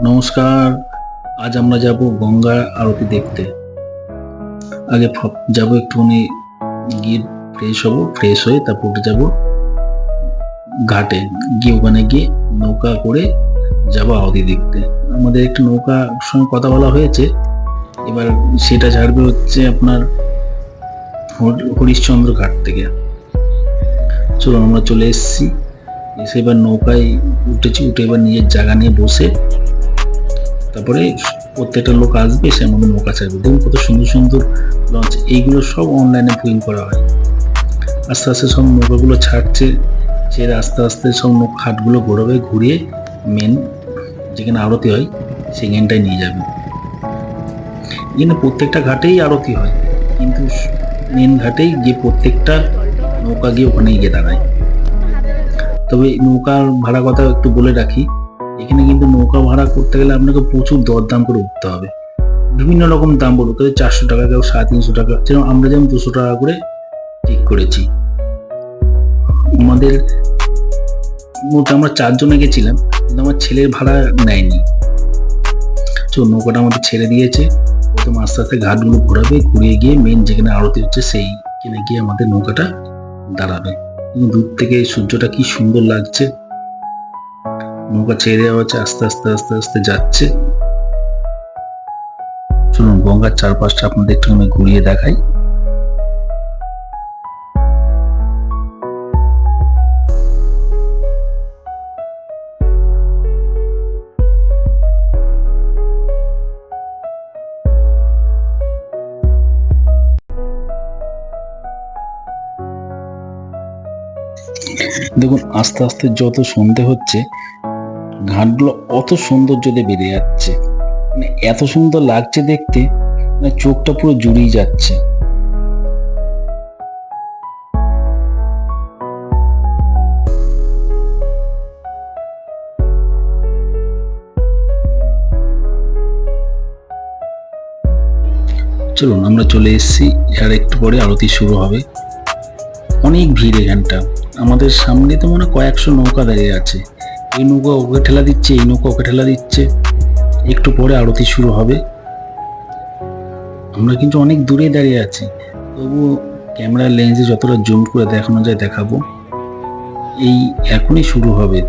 নমস্কার। আজ আমরা যাব গঙ্গা আরতি দেখতে। আগে যাব একটুখানি গিয়ে ফ্রেশ হব, ফ্রেশ হয়ে তারপর যাব ঘাটে গিয়ে ওখানে গিয়ে নৌকা করে যাব আরতি দেখতে। আমাদের একটা নৌকার সঙ্গে কথা বলা হয়েছে, এবার সেটা ছাড়বে হচ্ছে আপনার হরিশ্চন্দ্র ঘাট থেকে। চলো আমরা চলে এসেছি, এসে এবার নৌকায় উঠেছি, উঠে এবার নিজের জায়গা নিয়ে বসে তারপরে প্রত্যেকটা লোক আসবে, সে আমাদের নৌকা ছাড়বে। দেখুন কত সুন্দর সুন্দর লঞ্চ, এইগুলো সব অনলাইনে বুকিং করা হয়। আস্তে আস্তে সব নৌকাগুলো ছাড়ছে, ছেড়ে আস্তে আস্তে সব ঘাটগুলো ঘোরাবে, ঘুরিয়ে মেন যেখানে আরতি হয় সেখানটায় নিয়ে যাবে। এখানে প্রত্যেকটা ঘাটেই আরতি হয়, কিন্তু মেন ঘাটেই গিয়ে প্রত্যেকটা নৌকা গিয়ে ওখানে গিয়ে দাঁড়ায়। তবে নৌকার ভাড়া কথা একটু বলে রাখি, এখানে কিন্তু নৌকা ভাড়া করতে গেলে আপনাকে প্রচুর দরদাম করে উঠতে হবে। বিভিন্ন রকম দাম বলুন, কেউ 400 টাকা, কেউ 350 টাকা, যেরকম আমরা যেমন 200 টাকা করে ঠিক করেছি। আমাদের মোট আমরা 4 জনে গেছিলাম, কিন্তু আমার ছেলের ভাড়া নেয়নি। তো নৌকাটা আমাদের ছেড়ে দিয়েছে, প্রথম আস্তে আস্তে ঘাটগুলো ঘোরাবে, ঘুরিয়ে গিয়ে মেন যেখানে আরতি হচ্ছে সেইখানে গিয়ে আমাদের নৌকাটা দাঁড়াবে। দূর থেকে সূর্যটা কি সুন্দর লাগছে, নৌকা ছেড়ে দেওয়া হচ্ছে, আস্তে আস্তে আস্তে আস্তে যাচ্ছে। চলুন গঙ্গার চারপাশটা আপনাদের একটু আমি ঘুরিয়ে দেখাই। দেখুন আস্তে আস্তে যত সন্ধে হচ্ছে ঘাটগুলো অত সৌন্দর্যতে বেড়ে যাচ্ছে, মানে এত সুন্দর লাগছে দেখতে, মানে চোখটা পুরো জুড়িয়ে যাচ্ছে। চলুন আমরা চলে এসেছি, আর একটু পরে আরতি শুরু হবে। অনেক ভিড় এখানটা, আমাদের সামনে তো মনে কয়েকশো নৌকা দাঁড়িয়ে আছে, এই নৌকা ওকে ঠেলা দিচ্ছে, এই নৌকা ওকে ঠেলা দিচ্ছে। একটু পরে আরতি শুরু হবে। আমরা কিন্তু অনেক দূরে দাঁড়িয়ে আছি, তবুও ক্যামেরার লেন্সে যতটা জুম করে দেখানো যায় দেখাবো। এই এখনই শুরু হবে।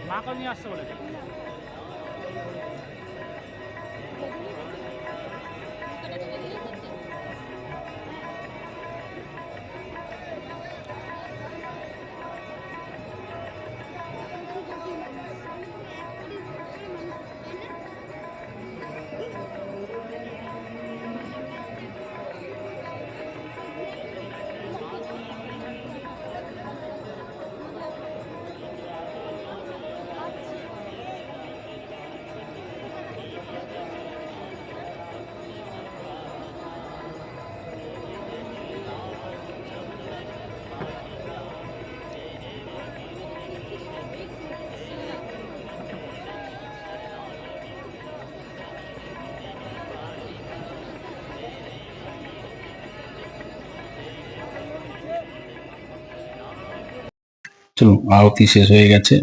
মাকে নিয়ে আসছে বলে চলো, আরতি শেষ হয়ে গেছে।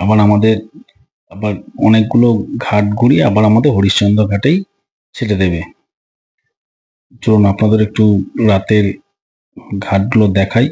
আবার অনেকগুলো ঘাট ঘুরিয়ে আবার আমাদের হরিশ্চন্দ্র ঘাটেই ছেড়ে দেবে। চলুন আপনাদের একটু রাতের ঘাটগুলো দেখাই।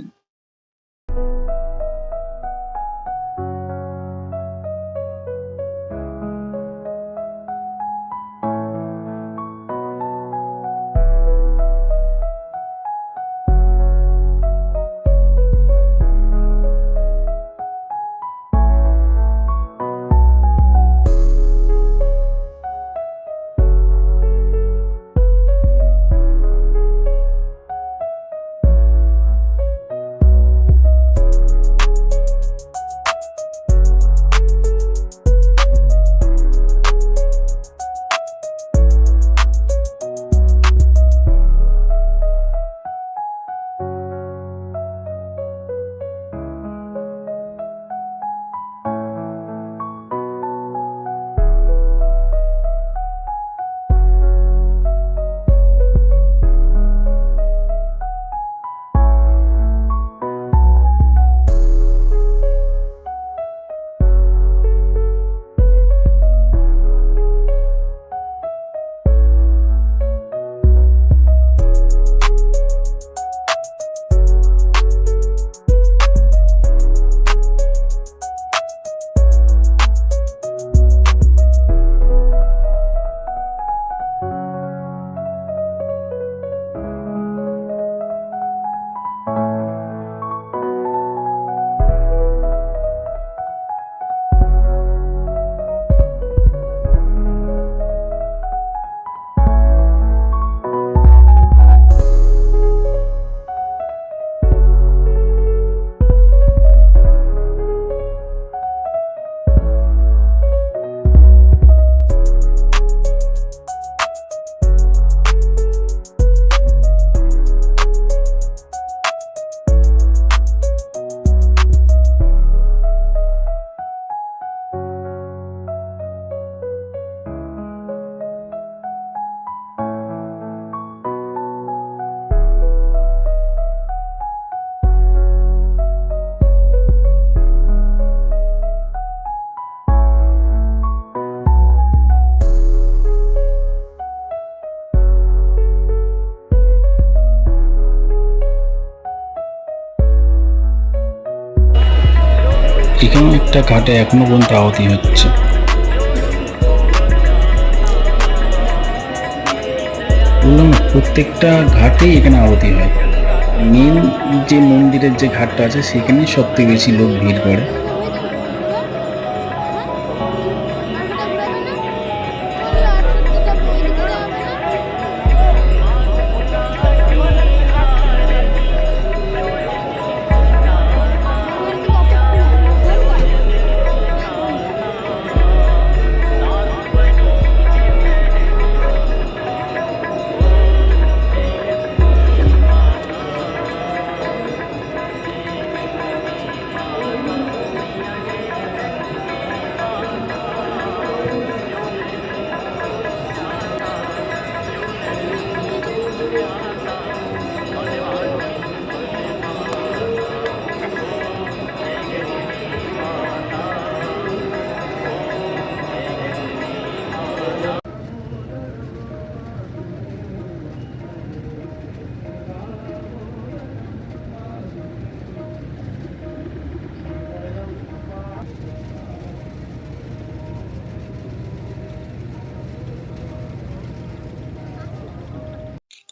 এখানেও একটা ঘাটে এখনো পর্যন্ত আহতি হচ্ছে। বললাম প্রত্যেকটা ঘাটেই এখানে আরতি হয়। মেন যে মন্দিরের যে ঘাটটা আছে সেখানে সবথেকে বেশি লোক ভিড় করে।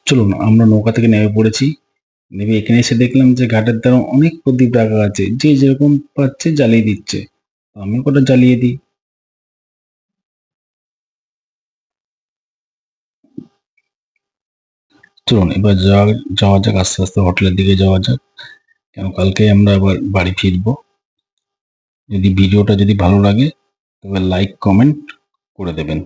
চলুন আমরা নৌকা থেকে নেমে পড়েছি। নেমে এখানে এসে দেখলাম যে ঘাটের ধারে অনেক প্রদীপ রাখা আছে, যে যেরকম পাচ্ছে জ্বালিয়ে দিচ্ছে। তো আমি কটা জ্বালিয়ে দিই। চলুন এবার যাওয়া যাক, আস্তে আস্তে হোটেলের দিকে যাওয়া যাক, কেন কালকে আমরা আবার বাড়ি ফিরবো। যদি ভিডিওটা যদি ভালো লাগে তবে লাইক কমেন্ট করে দেবেন।